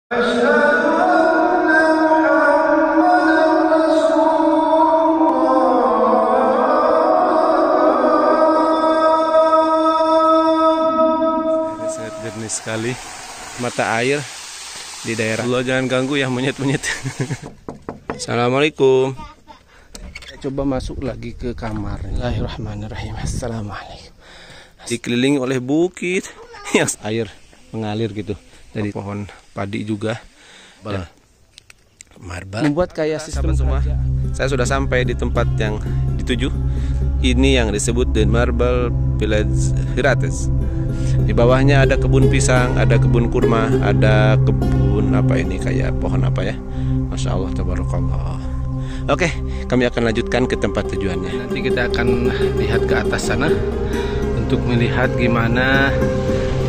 Sangat jernih sekali mata air di daerah. Allah jangan ganggu ya monyet-monyet. Assalamualaikum. Saya coba masuk lagi ke kamar. Bismillahirrahmanirrahim. Assalamualaikum. Dikelilingi oleh bukit yang air mengalir gitu dari pohon padi juga. Ya. Marbal. Membuat kayak sistem semua. Saya sudah sampai di tempat yang dituju. Ini yang disebut The Marble Village Hirates. Di bawahnya ada kebun pisang, ada kebun kurma, ada kebun apa ini kayak pohon apa ya? Masya Allah, tabarakallah. Oke, kami akan lanjutkan ke tempat tujuannya. Nanti kita akan lihat ke atas sana untuk melihat gimana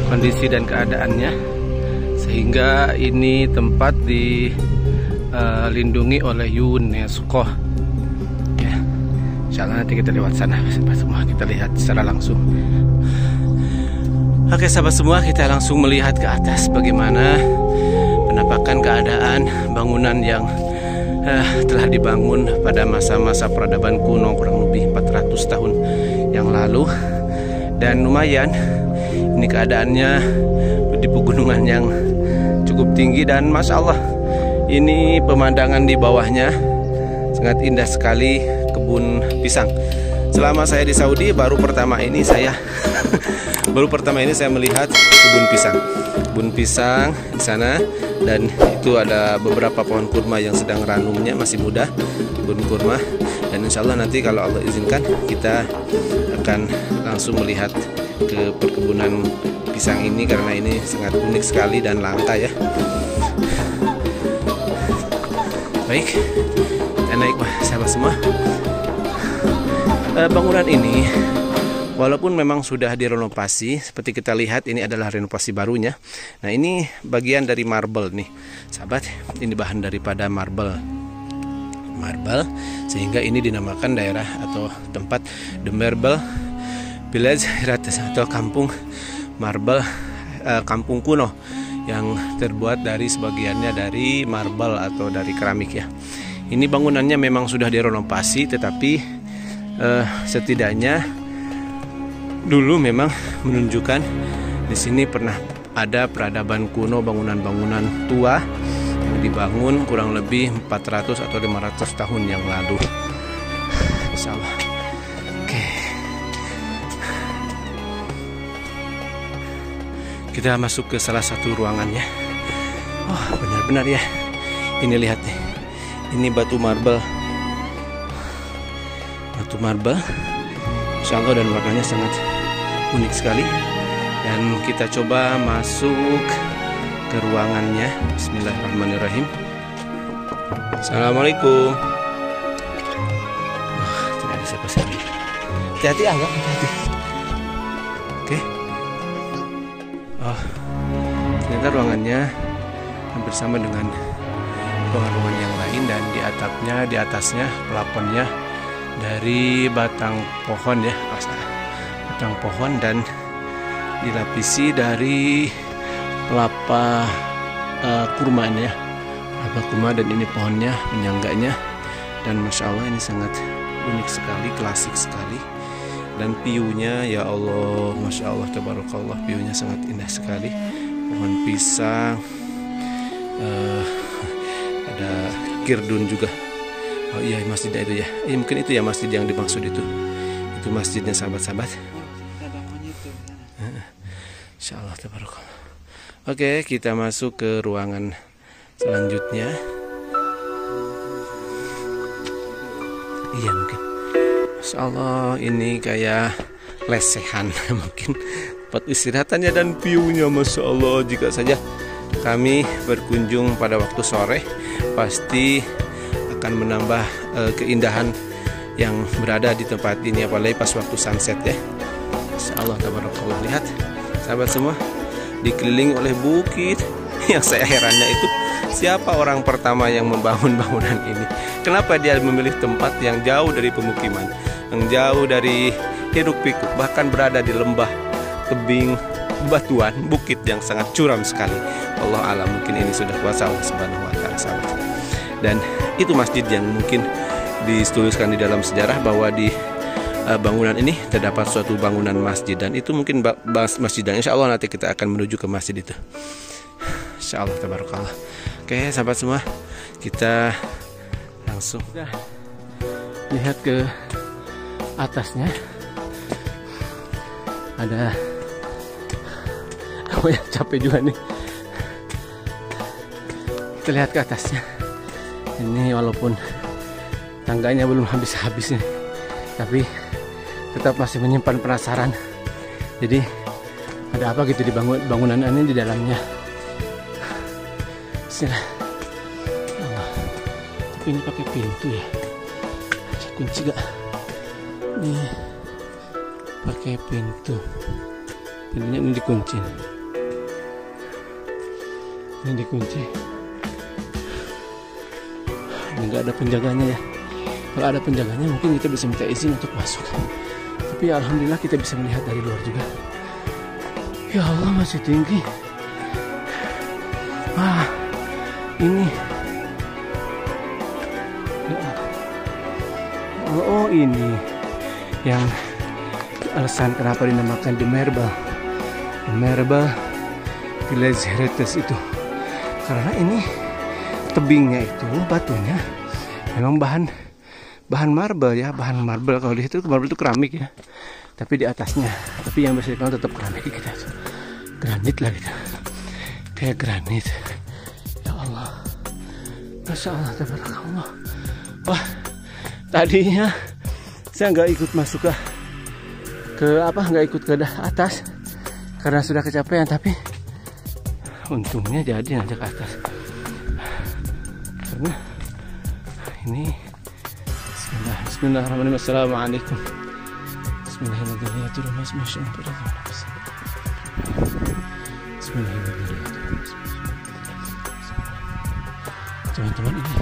kondisi dan keadaannya, sehingga ini tempat dilindungi oleh UNESCO. Ya, insyaallah nanti kita lewat sana, semua kita lihat secara langsung. Oke sahabat semua, kita langsung melihat ke atas bagaimana penampakan keadaan bangunan yang telah dibangun pada masa-masa peradaban kuno kurang lebih 400 tahun yang lalu. Dan lumayan, ini keadaannya di pegunungan yang cukup tinggi dan Masya Allah, ini pemandangan di bawahnya sangat indah sekali, kebun pisang. Selama saya di Saudi baru pertama ini saya melihat kebun pisang di sana, dan itu ada beberapa pohon kurma yang sedang ranumnya, masih muda kebun kurma. Dan insya Allah nanti kalau Allah izinkan kita akan langsung melihat ke perkebunan pisang ini, karena ini sangat unik sekali dan langka ya. Baik, kita naik sahabat semua. Bangunan ini walaupun memang sudah direnovasi, seperti kita lihat ini adalah renovasi barunya. Nah, ini bagian dari marble nih sahabat, ini bahan daripada marble, sehingga ini dinamakan daerah atau tempat The Marble Village Hirates atau kampung marble, kampung kuno yang terbuat dari sebagiannya dari marble atau dari keramik ya. Ini bangunannya memang sudah direnovasi, tetapi setidaknya dulu memang menunjukkan di sini pernah ada peradaban kuno, bangunan-bangunan tua yang dibangun kurang lebih 400 atau 500 tahun yang lalu. Insyaallah. Oke. Kita masuk ke salah satu ruangannya. Oh, benar-benar ya. Ini lihat nih. Ini batu marble. Insya Allah, dan warnanya sangat unik sekali. Dan kita coba masuk ke ruangannya. Bismillahirrahmanirrahim. Assalamualaikum. Tidak ada siapa-siapa. Hati-hati ya, hati-hati. Oke. Oh, ternyata ruangannya hampir sama dengan ruangan-ruangan yang lain, dan di atasnya plafonnya dari batang pohon ya, batang pohon, dan dilapisi dari kelapa kurma ini ya, kelapa kurma, dan ini pohonnya penyangganya, dan Masya Allah ini sangat unik sekali, klasik sekali, dan view-nya ya Allah, Masya Allah, tabarakallah, view-nya sangat indah sekali, pohon pisang, ada kirdun juga. Oh iya, masjidnya itu ya. Mungkin itu ya masjid yang dimaksud itu. Itu masjidnya sahabat-sahabat. Insyaallah tabarakallah. Oke, kita masuk ke ruangan selanjutnya. Iya mungkin. Masya Allah, ini kayak lesehan mungkin tempat istirahatannya dan view-nya Masya Allah. Jika saja kami berkunjung pada waktu sore, pasti akan menambah keindahan yang berada di tempat ini, apalagi pas waktu sunset ya. Insyaallah tabarakallah. Lihat sahabat semua, dikelilingi oleh bukit. Yang saya herannya itu, siapa orang pertama yang membangun bangunan ini? Kenapa dia memilih tempat yang jauh dari pemukiman, yang jauh dari hiruk pikuk, bahkan berada di lembah tebing batuan, bukit yang sangat curam sekali. Allah alam, mungkin ini sudah kuasa Allah Subhanahu wa taala, sahabat. Dan itu masjid yang mungkin dituliskan di dalam sejarah bahwa di bangunan ini terdapat suatu bangunan masjid, dan itu mungkin masjid yang insya Allah nanti kita akan menuju ke masjid itu. Insya Allah, tabarakallah. Oke sahabat semua, kita langsung lihat ke atasnya. Ada yang capek juga nih. Kita lihat ke atasnya. Ini walaupun tangganya belum habis-habis nih, tapi tetap masih menyimpan penasaran. Jadi ada apa gitu di bangunan ini di dalamnya. Bismillah. Tapi ini pakai pintu ya. Kunci gak? Nih pakai pintu. Pintunya ini dikunci. Ini dikunci. Ini nggak ada penjaganya ya. Kalau ada penjaganya mungkin kita bisa minta izin untuk masuk. Tapi alhamdulillah kita bisa melihat dari luar juga. Ya Allah, masih tinggi. Wah, ini. Oh, ini yang alasan kenapa dinamakan The Marble Village Heritage itu. Karena ini tebingnya itu, batunya memang bahan marble ya, bahan marble. Kalau di situ marble itu keramik ya, tapi di atasnya, tapi yang biasa dikenal tetap keramik kita, granit lah gitu, kayak granit. Ya Allah, masya Allah, tabarakallah. Wah, tadinya saya nggak ikut masuk nggak ikut ke atas karena sudah kecapean, tapi untungnya jadi nanti ke atas. Karena ini Bismillahirrahmanirrahim. Assalamualaikum. Bismillahirrahmanirrahim. Teman-teman, ini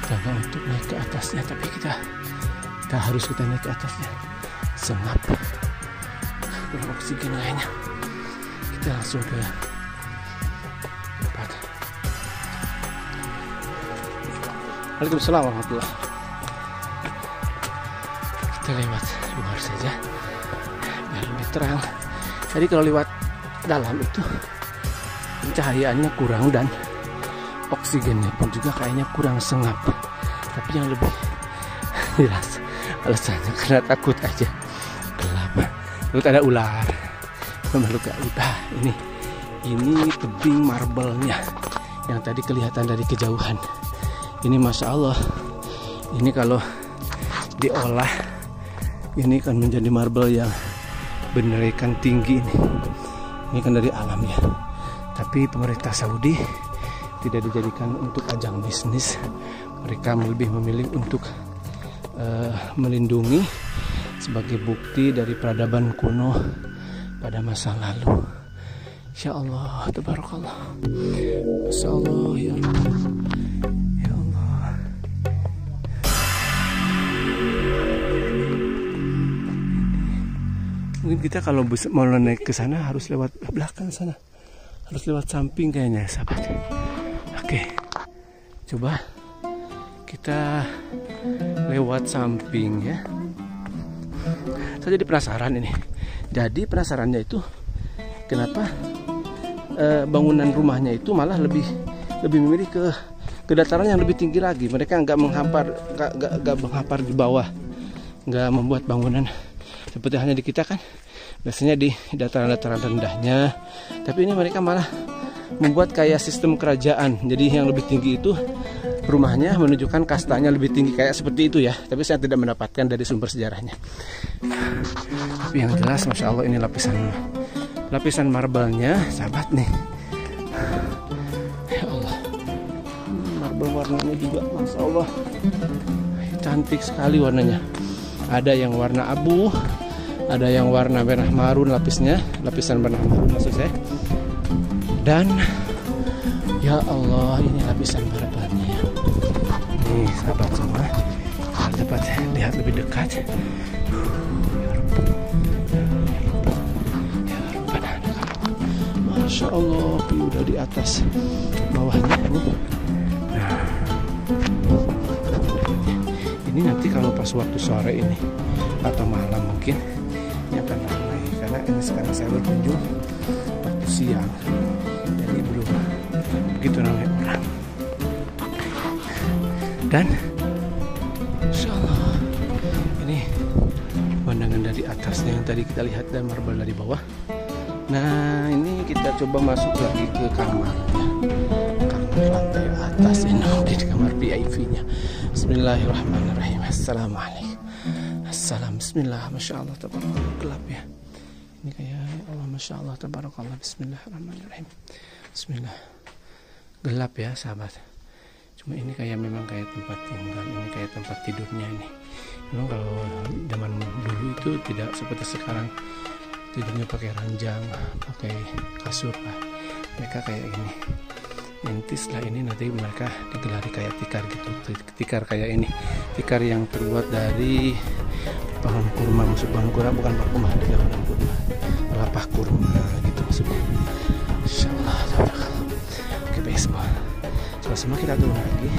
tangga untuk naik ke atasnya, tapi kita harus naik ke atasnya. Sengap, kurang oksigen kayaknya. Kita langsung ke tempat. Waalaikumsalam warahmatullahi. Kita lewat luar saja biar lebih terang. Jadi kalau lewat dalam itu pencahayaannya kurang dan oksigennya pun juga kayaknya kurang sengap. Tapi yang lebih jelas alasannya karena takut aja gelap. Takut ada ular. Makhluk gaib. Ini tebing marble-nya yang tadi kelihatan dari kejauhan. Ini masya Allah, ini kalau diolah ini kan menjadi marble yang benar kan tinggi ini. Ini kan dari alam ya. Tapi pemerintah Saudi tidak dijadikan untuk ajang bisnis. Mereka lebih memilih untuk melindungi sebagai bukti dari peradaban kuno pada masa lalu. Insya Allah, tabarakallah. Masya Allah, ya Allah. Ya Allah. Mungkin kita kalau mau naik ke sana harus lewat belakang sana. Harus lewat samping kayaknya, sahabat. Oke. Coba kita lewat samping ya. Saya jadi penasaran ini. Jadi penasarannya itu kenapa bangunan rumahnya itu malah lebih memilih ke dataran yang lebih tinggi lagi. Mereka nggak menghampar di bawah, nggak membuat bangunan seperti hanya di kita kan. Biasanya di dataran-dataran rendahnya, tapi ini mereka malah membuat kayak sistem kerajaan. Jadi yang lebih tinggi itu rumahnya menunjukkan kastanya lebih tinggi kayak seperti itu ya. Tapi saya tidak mendapatkan dari sumber sejarahnya. Tapi yang jelas masya Allah ini lapisan marble-nya, sahabat nih. Ya Allah, marble warnanya juga masya Allah cantik sekali warnanya. Ada yang warna abu, ada yang warna merah marun lapisan merah marun maksud saya. Dan ya Allah, ini lapisan marble-nya ya. Nih sahabat semua, kita dapat lihat lebih dekat. Masya Allah, udah di atas bawahnya ini. Nah, ini nanti kalau pas waktu sore ini atau malam mungkin ini akan ramai, karena ini sekarang saya berkunjung waktu siang, jadi belum begitu ramai orang. Dan Insya Allah ini pandangan dari atasnya yang tadi kita lihat, dan marble dari bawah. Nah, ini kita coba masuk lagi ke kamar lantai atas ini, di kamar VIP-nya. Bismillahirrahmanirrahim. Assalamualaikum. Assalam. Bismillah. Masya Allah, tabarakallah, gelap ya. Ini kayak Allah, Masya Allah, tabarakallah. Bismillahirrahmanirrahim. Bismillah. Gelap ya sahabat. Cuma ini kayak memang kayak tempat tinggal, ini kayak tempat tidurnya ini. Memang kalau zaman dulu itu tidak seperti sekarang, tidurnya pakai ranjang, pakai kasur lah. Mereka kayak gini. Nanti setelah ini nanti mereka digelari kayak tikar gitu. Tikar kayak ini. Tikar yang terbuat dari pohon kurma, maksud pohon kurma bukan kurma, ada pohon kurma. Kelapa kurma gitu maksudnya. Insyaallah. Oke, baik semua. Semua kita turun lagi.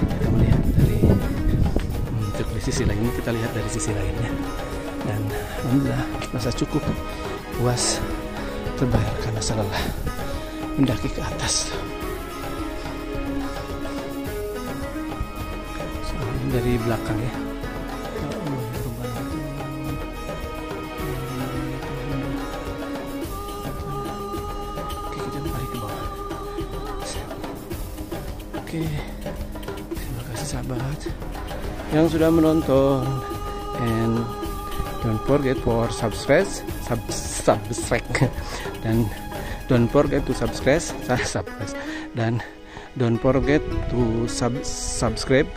Kita melihat dari dari sisi lainnya, kita lihat dari sisi lainnya. Dan alhamdulillah masa cukup puas, terbayarkan rasa lelah mendaki ke atas. Soalnya dari belakang ya. Oke, kita balik ke bawah. Oke, terima kasih sahabat yang sudah menonton, and don't forget for subscribe dan don't forget to subscribe dan don't forget to subscribe.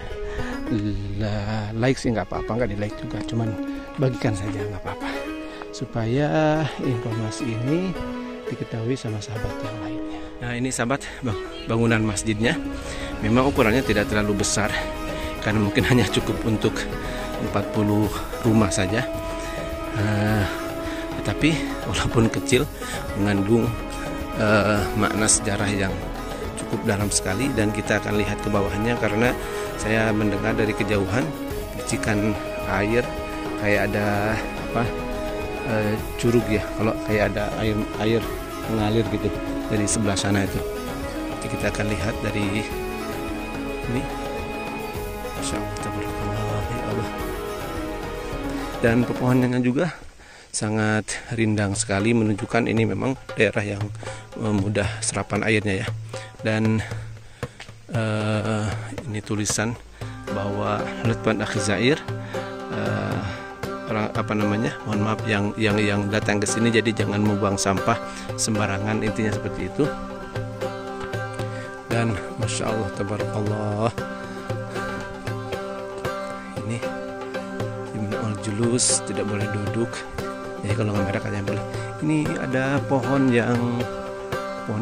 Like sih nggak apa-apa, nggak di like juga, cuman bagikan saja nggak apa-apa, supaya informasi ini diketahui sama sahabat yang lainnya. Nah, ini sahabat, bangunan masjidnya memang ukurannya tidak terlalu besar, karena mungkin hanya cukup untuk 40 rumah saja. Tetapi walaupun kecil, mengandung makna sejarah yang cukup dalam sekali, dan kita akan lihat ke bawahnya karena saya mendengar dari kejauhan percikan air, kayak ada apa, curug ya, kalau kayak ada air mengalir gitu dari sebelah sana itu. Jadi kita akan lihat dari ini. Masya Allah, tabarakallah, ya Allah. Dan pepohonannya juga sangat rindang sekali, menunjukkan ini memang daerah yang mudah serapan airnya ya. Dan ini tulisan bahwa Lutfan Akhi Zair, apa namanya, mohon maaf yang datang ke sini, jadi jangan membuang sampah sembarangan, intinya seperti itu. Dan Masya Allah, tabarakallah, ini Ibnu Julus, tidak boleh duduk, jadi kalau nggak merah katanya boleh. Ini ada pohon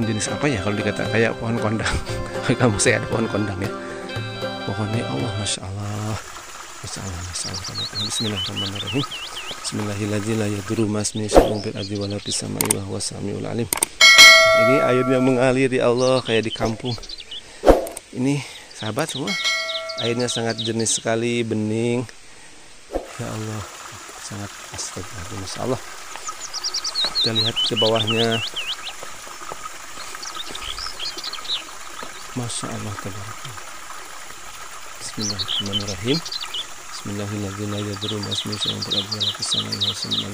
jenis apa ya, kalau dikata kayak pohon kondang. Kamu saya ada pohon kondang ya, pohonnya Allah, Masya Allah, Masya Allah, Masya Allah. Bismillahirrahmanirrahim. Bismillahirrahmanirrahim. Ini airnya mengalir ya Allah, kayak di kampung. Ini sahabat semua, airnya sangat jernih sekali, bening. Ya Allah, sangat astagfirullah, Masya Allah. Kita lihat ke bawahnya. Masya Allah, tabarakallah. Bismillahirrahmanirrahim.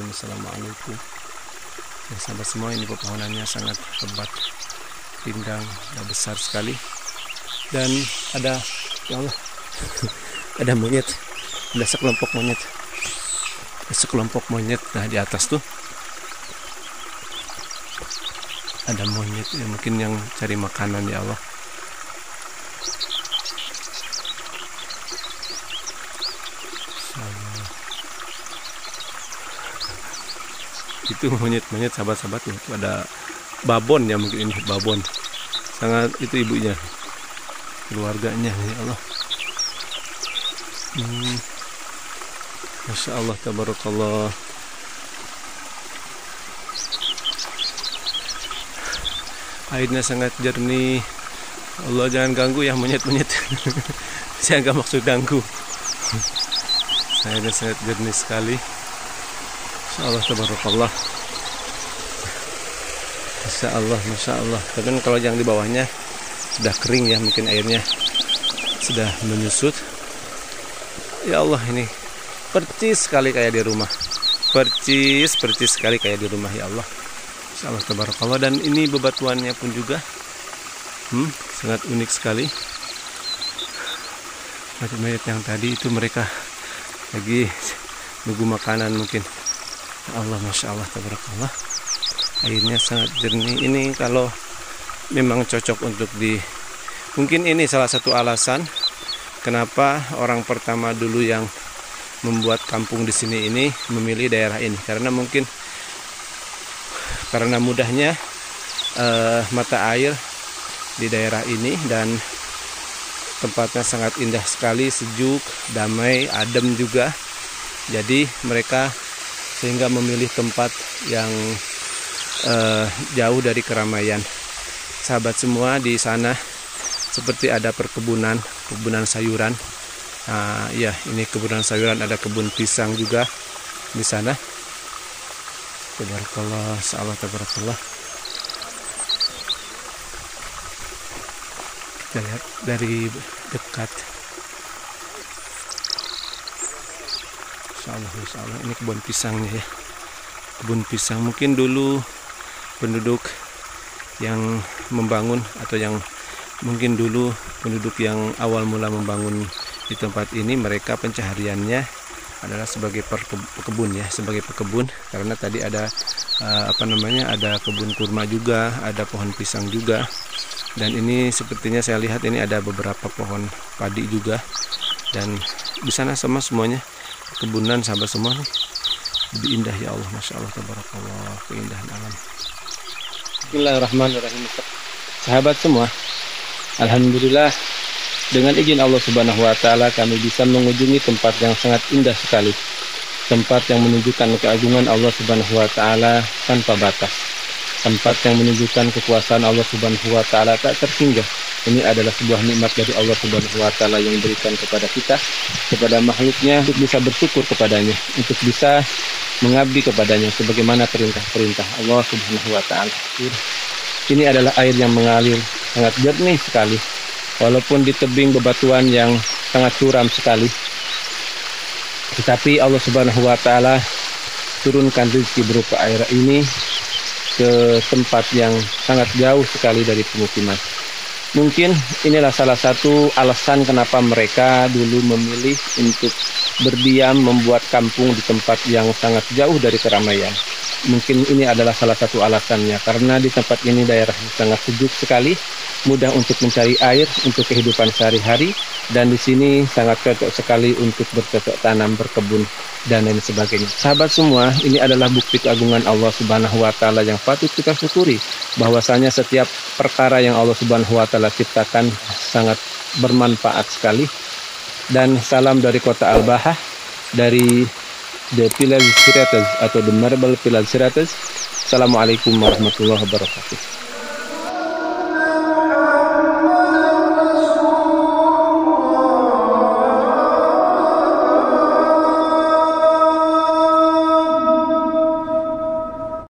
Assalamualaikum. Ya, sahabat semua, ini pepohonannya sangat lebat, rindang, dan besar sekali. Dan ada, ya Allah, ada monyet, ada sekelompok monyet. Nah, di atas tuh ada monyet ya, mungkin yang cari makanan ya Allah. Itu monyet sahabat-sahabat, itu ada babon ya, mungkin ini babon, sangat itu ibunya, keluarganya ya Allah. Masya Allah, tabarakallah. Airnya sangat jernih. Allah jangan ganggu ya monyet-monyet. Saya nggak maksud ganggu. Airnya sangat jernih sekali. Insyaallah tabarakallah. Insyaallah, masya Allah. Tapi kalau yang di bawahnya sudah kering ya, mungkin airnya sudah menyusut. Ya Allah, ini percis sekali kayak di rumah. Percis sekali kayak di rumah, ya Allah. Insyaallah tabarakallah. Dan ini bebatuannya pun juga sangat unik sekali. Mayat-mayat yang tadi itu mereka lagi nunggu makanan mungkin. Ya Allah, masya Allah tabarakallah. Airnya sangat jernih. Ini kalau memang cocok untuk mungkin ini salah satu alasan kenapa orang pertama dulu yang membuat kampung di sini ini memilih daerah ini, karena mungkin karena mudahnya mata air di daerah ini dan tempatnya sangat indah sekali, sejuk, damai, adem juga. Jadi mereka sehingga memilih tempat yang jauh dari keramaian. Sahabat semua, di sana seperti ada perkebunan sayuran. Nah, ya, ini kebunan sayuran, ada kebun pisang juga di sana. Tabarakallah, insyaallah tabarakallah. Kita lihat dari dekat. Insyaallah ini kebun pisangnya ya. Kebun pisang, mungkin dulu penduduk yang membangun atau yang mungkin dulu penduduk yang awal mula membangun di tempat ini, mereka pencahariannya adalah sebagai pekebun ya, sebagai pekebun, karena tadi ada ada kebun kurma juga, ada pohon pisang juga, dan ini sepertinya saya lihat ini ada beberapa pohon padi juga, dan di sana sama semuanya kebunan sahabat semua nih. Lebih indah ya Allah, masya Allah tabarakallah, keindahan alam. Bismillahirrahmanirrahim. Sahabat semua, alhamdulillah dengan izin Allah Subhanahu wa taala kami bisa mengunjungi tempat yang sangat indah sekali. Tempat yang menunjukkan keagungan Allah Subhanahu wa taala tanpa batas. Tempat yang menunjukkan kekuasaan Allah Subhanahu wa taala tak terhingga. Ini adalah sebuah nikmat dari Allah Subhanahu wa taala yang diberikan kepada kita, kepada makhluknya, untuk bisa bersyukur kepadanya, untuk bisa mengabdi kepadanya sebagaimana perintah-perintah Allah Subhanahu wa taala. Ini adalah air yang mengalir sangat jernih sekali, walaupun di tebing bebatuan yang sangat curam sekali, tetapi Allah Subhanahu wa taala turunkan rezeki berupa air ini ke tempat yang sangat jauh sekali dari pemukiman. Mungkin inilah salah satu alasan kenapa mereka dulu memilih untuk berdiam, membuat kampung di tempat yang sangat jauh dari keramaian. Mungkin ini adalah salah satu alasannya, karena di tempat ini daerah sangat sejuk sekali, mudah untuk mencari air untuk kehidupan sehari-hari, dan di sini sangat cocok sekali untuk bercocok tanam, berkebun, dan lain sebagainya. Sahabat semua, ini adalah bukti keagungan Allah Subhanahu wa taala yang patut kita syukuri, bahwasanya setiap perkara yang Allah Subhanahu wa taala ciptakan sangat bermanfaat sekali. Dan salam dari kota Al-Bahah, dari The Pillar Siratas atau The Marble Pillar Siratas. Assalamualaikum warahmatullahi wabarakatuh.